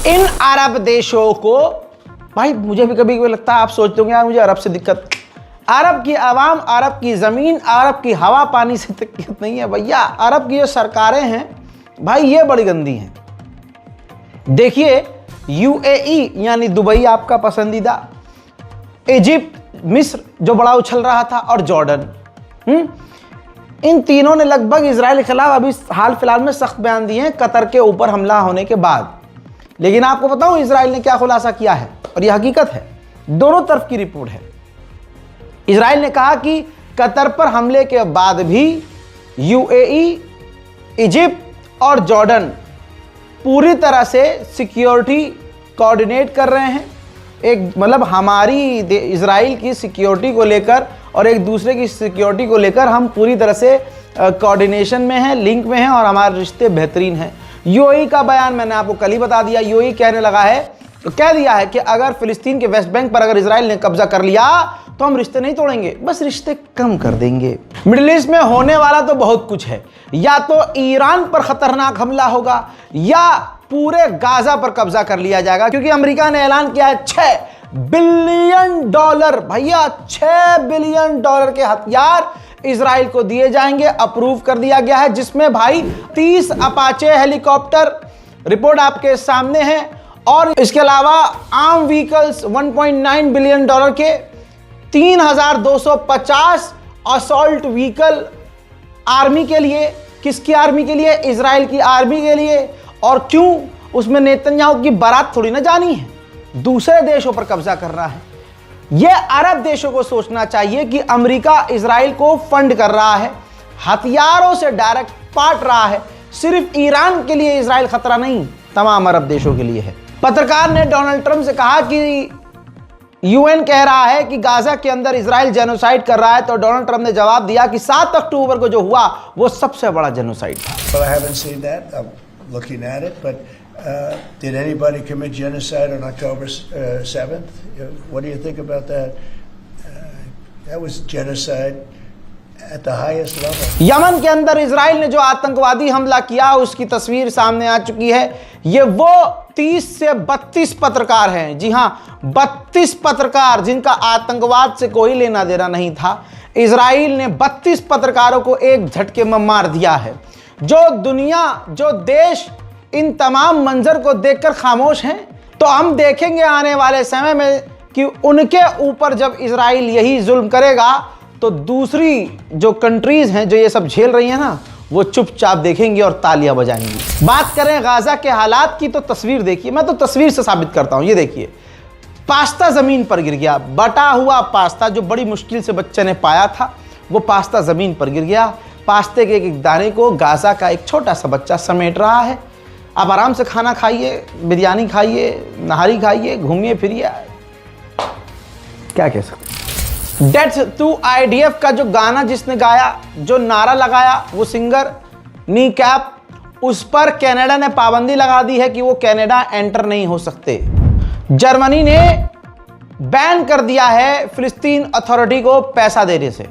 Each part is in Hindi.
इन अरब देशों को, भाई मुझे भी कभी कभी लगता है, आप सोचते होंगे यार मुझे अरब से दिक्कत, अरब की आवाम, अरब की ज़मीन, अरब की हवा पानी से दिक्कत नहीं है भैया। अरब की जो सरकारें हैं भाई ये बड़ी गंदी हैं। देखिए यूएई यानी दुबई आपका पसंदीदा, इजिप्ट, मिस्र जो बड़ा उछल रहा था, और जॉर्डन, इन तीनों ने लगभग इजराइल के खिलाफ अभी हाल फिलहाल में सख्त बयान दिए हैं कतर के ऊपर हमला होने के बाद। लेकिन आपको बताऊं इजराइल ने क्या खुलासा किया है, और यह हकीकत है, दोनों तरफ की रिपोर्ट है। इजराइल ने कहा कि कतर पर हमले के बाद भी यूएई, इजिप्ट और जॉर्डन पूरी तरह से सिक्योरिटी कोऑर्डिनेट कर रहे हैं। एक मतलब हमारी इजराइल की सिक्योरिटी को लेकर और एक दूसरे की सिक्योरिटी को लेकर हम पूरी तरह से कोऑर्डिनेशन में हैं, लिंक में हैं, और हमारे रिश्ते बेहतरीन हैं। यूएई का बयान मैंने आपको कल ही बता दिया। यूएई कहने लगा है, तो कह दिया है कि अगर फिलिस्तीन के वेस्ट बैंक पर अगर इजराइल ने कब्जा कर लिया तो हम रिश्ते नहीं तोड़ेंगे, बस रिश्ते कम कर देंगे। मिडिल ईस्ट में होने वाला तो बहुत कुछ है, या तो ईरान पर खतरनाक हमला होगा या पूरे गाजा पर कब्जा कर लिया जाएगा, क्योंकि अमेरिका ने ऐलान किया है $6 बिलियन भैया, $6 बिलियन के हथियार इजराइल को दिए जाएंगे, अप्रूव कर दिया गया है, जिसमें भाई 30 अपाचे हेलीकॉप्टर, रिपोर्ट आपके सामने है, और इसके अलावा आर्म व्हीकल्स $1.9 बिलियन के, 3250 असॉल्ट व्हीकल आर्मी के लिए। किसकी आर्मी के लिए? इजराइल की आर्मी के लिए। और क्यों? उसमें नेतन्याहू की बारात थोड़ी ना जानी है, दूसरे देशों पर कब्जा करना है। यह अरब देशों को सोचना चाहिए कि अमेरिका इजराइल को फंड कर रहा है, हथियारों से डायरेक्ट पाट रहा है। सिर्फ ईरान के लिए इजराइल खतरा नहीं, तमाम अरब देशों के लिए है। पत्रकार ने डोनाल्ड ट्रंप से कहा कि यूएन कह रहा है कि गाजा के अंदर इजराइल जेनोसाइड कर रहा है, तो डोनाल्ड ट्रंप ने जवाब दिया कि 7 अक्टूबर को जो हुआ वो सबसे बड़ा जेनोसाइड था। Well, I haven't seen that. I'm looking at it, but did anybody commit genocide on October 7th? What do you think about that? That was genocide at the highest level. Yemen के अंदर इजराइल ने जो आतंकवादी हमला किया उसकी तस्वीर सामने आ चुकी है। ये वो 30 से 32 पत्रकार हैं, जी हां 32 पत्रकार, जिनका आतंकवाद से कोई लेना देना नहीं था। इजराइल ने 32 पत्रकारों को एक झटके में मार दिया है। जो दुनिया, जो देश इन तमाम मंजर को देखकर खामोश हैं, तो हम देखेंगे आने वाले समय में कि उनके ऊपर जब इजराइल यही जुल्म करेगा तो दूसरी जो कंट्रीज हैं जो ये सब झेल रही हैं ना, वो चुपचाप देखेंगी और तालियां बजाएंगी। बात करें गाजा के हालात की तो तस्वीर देखिए, मैं तो तस्वीर से साबित करता हूं। ये देखिए, पास्ता जमीन पर गिर गया, बटा हुआ पास्ता जो बड़ी मुश्किल से बच्चे ने पाया था, वो पास्ता जमीन पर गिर गया। पास्ते के एक दाने को गाजा का एक छोटा सा बच्चा समेट रहा है। आप आराम से खाना खाइए, बिरयानी खाइए, नहारी खाइए, घूमिए फिरिए, क्या कह सकते। डेथ टू आईडीएफ का जो गाना जिसने गाया, जो नारा लगाया, वो सिंगर नी कैप, उस पर कनाडा ने पाबंदी लगा दी है कि वो कनाडा एंटर नहीं हो सकते। जर्मनी ने बैन कर दिया है फिलिस्तीन अथॉरिटी को पैसा देने से।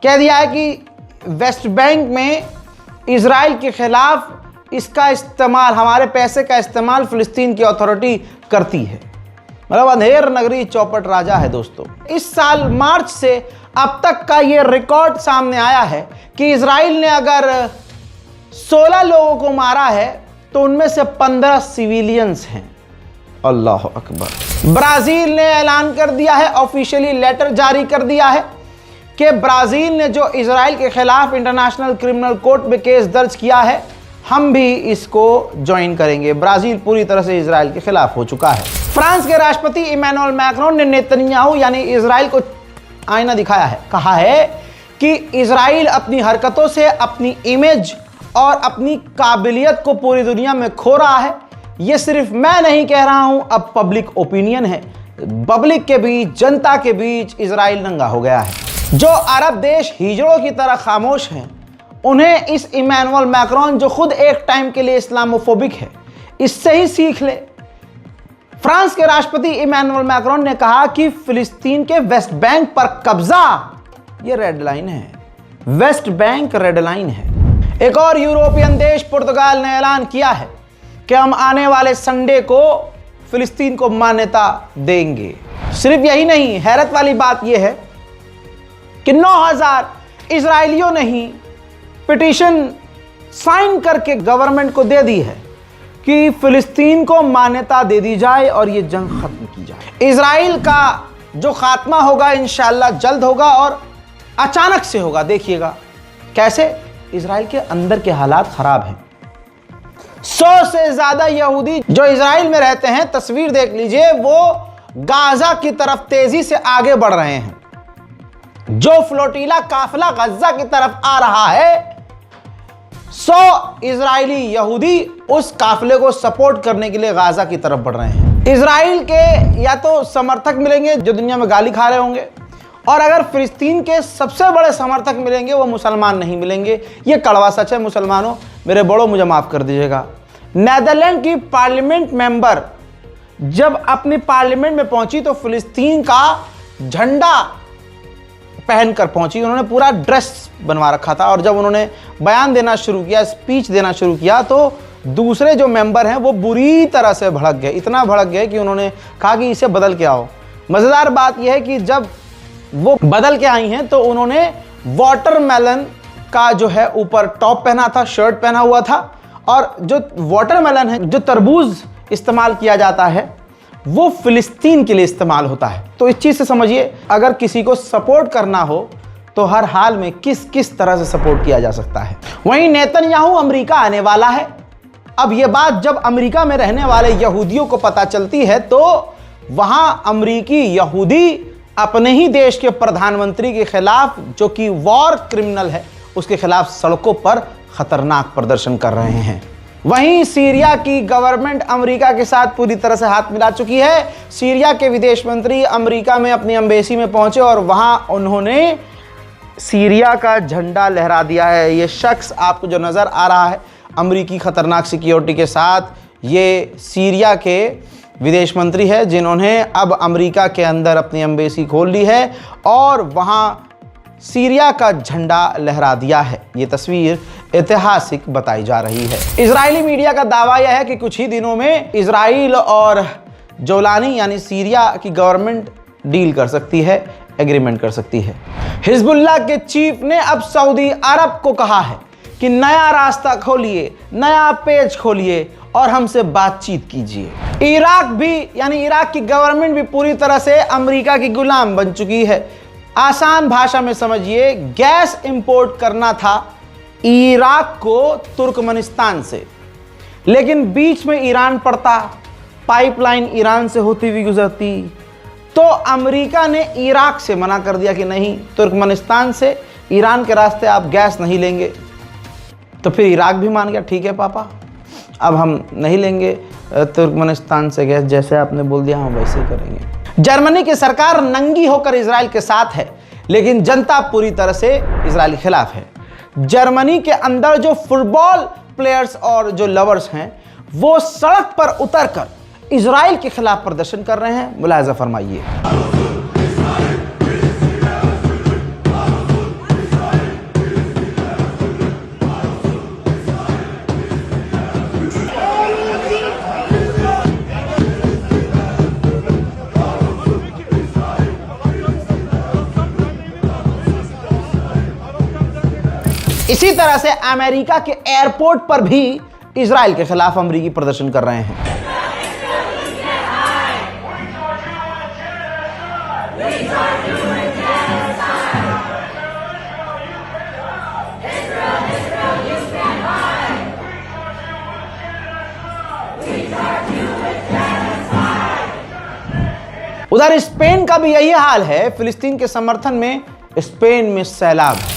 कह दिया है कि वेस्ट बैंक में इजराइल के खिलाफ इसका इस्तेमाल, हमारे पैसे का इस्तेमाल फिलिस्तीन की अथॉरिटी करती है। मतलब अंधेर नगरी चौपट राजा है दोस्तों। इस साल मार्च से अब तक का ये रिकॉर्ड सामने आया है कि इजराइल ने अगर 16 लोगों को मारा है तो उनमें से 15 सिविलियंस हैं। अल्लाह अकबर। ब्राजील ने ऐलान कर दिया है, ऑफिशियली लेटर जारी कर दिया है कि ब्राजील ने जो इजराइल के खिलाफ इंटरनेशनल क्रिमिनल कोर्ट में केस दर्ज किया है, हम भी इसको ज्वाइन करेंगे। ब्राजील पूरी तरह से इजराइल के खिलाफ हो चुका है। फ्रांस के राष्ट्रपति इमैनुअल मैक्रोन ने नेतन्याहू यानी इजराइल को आईना दिखाया है। कहा है कि इजराइल अपनी हरकतों से अपनी इमेज और अपनी काबिलियत को पूरी दुनिया में खो रहा है। ये सिर्फ मैं नहीं कह रहा हूं, अब पब्लिक ओपिनियन है। पब्लिक के बीच, जनता के बीच इजराइल नंगा हो गया है। जो अरब देश हिजड़ों की तरह खामोश हैं, उन्हें इस इमैनुअल मैक्रोन जो खुद एक टाइम के लिए इस्लामोफोबिक है, इससे ही सीख ले। फ्रांस के राष्ट्रपति इमैनुअल मैक्रोन ने कहा कि फिलिस्तीन के वेस्ट बैंक पर कब्जा ये रेड लाइन है। वेस्ट बैंक रेड लाइन है। एक और यूरोपियन देश पुर्तगाल ने ऐलान किया है कि हम आने वाले संडे को फिलिस्तीन को मान्यता देंगे। सिर्फ यही नहीं, हैरत वाली बात यह है कि 9000 इजरायलियों ने ही पिटीशन साइन करके गवर्नमेंट को दे दी है कि फिलिस्तीन को मान्यता दे दी जाए और यह जंग खत्म की जाए। इजराइल का जो खात्मा होगा इंशाअल्लाह जल्द होगा और अचानक से होगा। देखिएगा कैसे इजराइल के अंदर के हालात खराब हैं। 100 से ज्यादा यहूदी जो इजराइल में रहते हैं, तस्वीर देख लीजिए, वो गाजा की तरफ तेजी से आगे बढ़ रहे हैं। जो फ्लोटिला काफिला गजा की तरफ आ रहा है, 100 इजरायली यहूदी उस काफिले को सपोर्ट करने के लिए गाजा की तरफ बढ़ रहे हैं। इजराइल के या तो समर्थक मिलेंगे जो दुनिया में गाली खा रहे होंगे, और अगर फिलिस्तीन के सबसे बड़े समर्थक मिलेंगे वो मुसलमान नहीं मिलेंगे। ये कड़वा सच है मुसलमानों, मेरे बड़ों मुझे माफ कर दीजिएगा। नेदरलैंड की पार्लियामेंट मेंबर जब अपनी पार्लियामेंट में पहुंची तो फिलिस्तीन का झंडा पहनकर पहुंची। उन्होंने पूरा ड्रेस बनवा रखा था और जब उन्होंने बयान देना शुरू किया, स्पीच देना शुरू किया, तो दूसरे जो मेंबर हैं वो बुरी तरह से भड़क गए। इतना भड़क गए कि उन्होंने कहा कि इसे बदल के आओ। मज़ेदार बात यह है कि जब वो बदल के आई हैं तो उन्होंने वाटरमेलन का जो है ऊपर टॉप पहना था, शर्ट पहना हुआ था, और जो वाटरमेलन है, जो तरबूज इस्तेमाल किया जाता है, वो फिलिस्तीन के लिए इस्तेमाल होता है। तो इस चीज़ से समझिए, अगर किसी को सपोर्ट करना हो तो हर हाल में किस किस तरह से सपोर्ट किया जा सकता है। वहीं नेतन्याहू अमेरिका आने वाला है। अब ये बात जब अमेरिका में रहने वाले यहूदियों को पता चलती है तो वहां अमेरिकी यहूदी अपने ही देश के प्रधानमंत्री के खिलाफ, जो कि वॉर क्रिमिनल है, उसके खिलाफ सड़कों पर खतरनाक प्रदर्शन कर रहे हैं। वहीं सीरिया की गवर्नमेंट अमेरिका के साथ पूरी तरह से हाथ मिला चुकी है। सीरिया के विदेश मंत्री अमेरिका में अपनी एम्बेसी में पहुंचे और वहां उन्होंने सीरिया का झंडा लहरा दिया है। ये शख्स आपको जो नज़र आ रहा है अमेरिकी खतरनाक सिक्योरिटी के साथ, ये सीरिया के विदेश मंत्री है जिन्होंने अब अमेरिका के अंदर अपनी एम्बेसी खोल ली है और वहां सीरिया का झंडा लहरा दिया है। ये तस्वीर ऐतिहासिक बताई जा रही है। इजरायली मीडिया का दावा यह है कि कुछ ही दिनों में इजराइल और जोलानी यानी सीरिया की गवर्नमेंट डील कर सकती है, एग्रीमेंट कर सकती है। हिजबुल्लाह के चीफ ने अब सऊदी अरब को कहा है कि नया रास्ता खोलिए, नया पेज खोलिए और हमसे बातचीत कीजिए। इराक भी यानी इराक की गवर्नमेंट भी पूरी तरह से अमेरिका की गुलाम बन चुकी है। आसान भाषा में समझिए, गैस इंपोर्ट करना था इराक को तुर्कमेनिस्तान से, लेकिन बीच में ईरान पड़ता, पाइपलाइन ईरान से होती हुई गुजरती, तो अमेरिका ने इराक से मना कर दिया कि नहीं, तुर्कमेनिस्तान से ईरान के रास्ते आप गैस नहीं लेंगे। तो फिर इराक भी मान गया, ठीक है पापा, अब हम नहीं लेंगे तुर्कमेनिस्तान से गैस, जैसे आपने बोल दिया हम वैसे ही करेंगे। जर्मनी की सरकार नंगी होकर इजराइल के साथ है, लेकिन जनता पूरी तरह से इजराइल के खिलाफ है। जर्मनी के अंदर जो फुटबॉल प्लेयर्स और जो लवर्स हैं वो सड़क पर उतरकर इजराइल के खिलाफ प्रदर्शन कर रहे हैं। मुलाहिजा फरमाइए। इसी तरह से अमेरिका के एयरपोर्ट पर भी इजराइल के खिलाफ अमेरिकी प्रदर्शन कर रहे हैं। उधर स्पेन का भी यही हाल है। फिलिस्तीन के समर्थन में स्पेन में सैलाब है।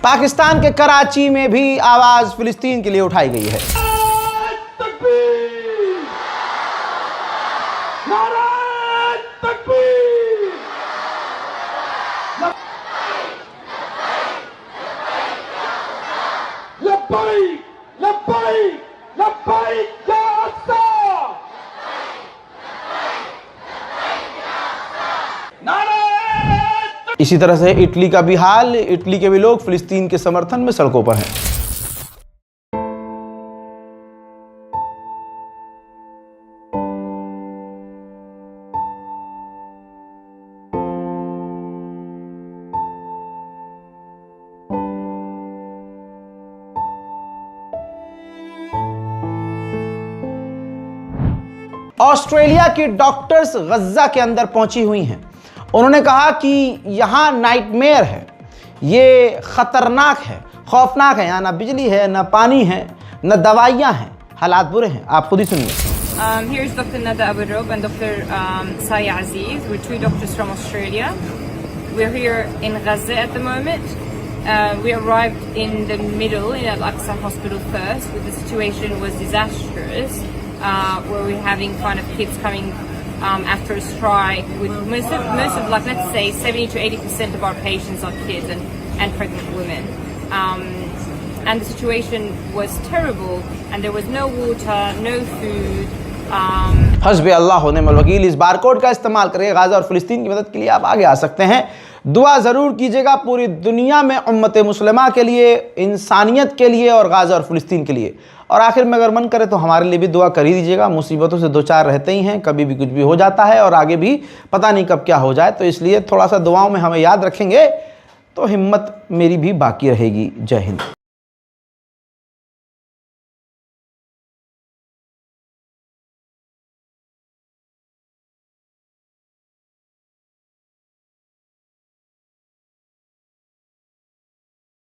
पाकिस्तान के कराची में भी आवाज फिलिस्तीन के लिए उठाई गई है। इसी तरह से इटली का भी हाल, इटली के भी लोग फिलिस्तीन के समर्थन में सड़कों पर हैं। ऑस्ट्रेलिया की डॉक्टर्स गज्जा के अंदर पहुंची हुई हैं। उन्होंने कहा कि यहाँ नाइटमेयर है, ये खतरनाक है, खौफनाक है। यहाँ ना बिजली है, ना पानी है, ना दवाइयाँ हैं, हालात बुरे हैं। आप खुद ही सुनिए। Here is Dr. Nada Aburob and Dr. Saya Aziz. We're two doctors from Australia. We're here in Gaza at the moment. We arrived in the middle in Al-Aqsa Hospital first, where the situation was disastrous. Where we're having kind of kids coming after a strike. With most of like let's say 70 to 80% of our patients are kids and pregnant women. And the situation was terrible, and there was no water, no food. हस्बी अल्लाह व निअमल वकील। इस बारकोड का इस्तेमाल करके गाज़ा और फिलिस्तीन की मदद के लिए आप आगे आ सकते हैं। दुआ ज़रूर कीजिएगा पूरी दुनिया में उम्मत मुस्लिमा के लिए, इंसानियत के लिए और गाज़ा और फिलिस्तीन के लिए। और आखिर में अगर मन करे तो हमारे लिए भी दुआ कर ही दीजिएगा। मुसीबतों से दो चार रहते ही हैं, कभी भी कुछ भी हो जाता है और आगे भी पता नहीं कब क्या हो जाए, तो इसलिए थोड़ा सा दुआओं में हमें याद रखेंगे तो हिम्मत मेरी भी बाकी रहेगी। जय हिंद।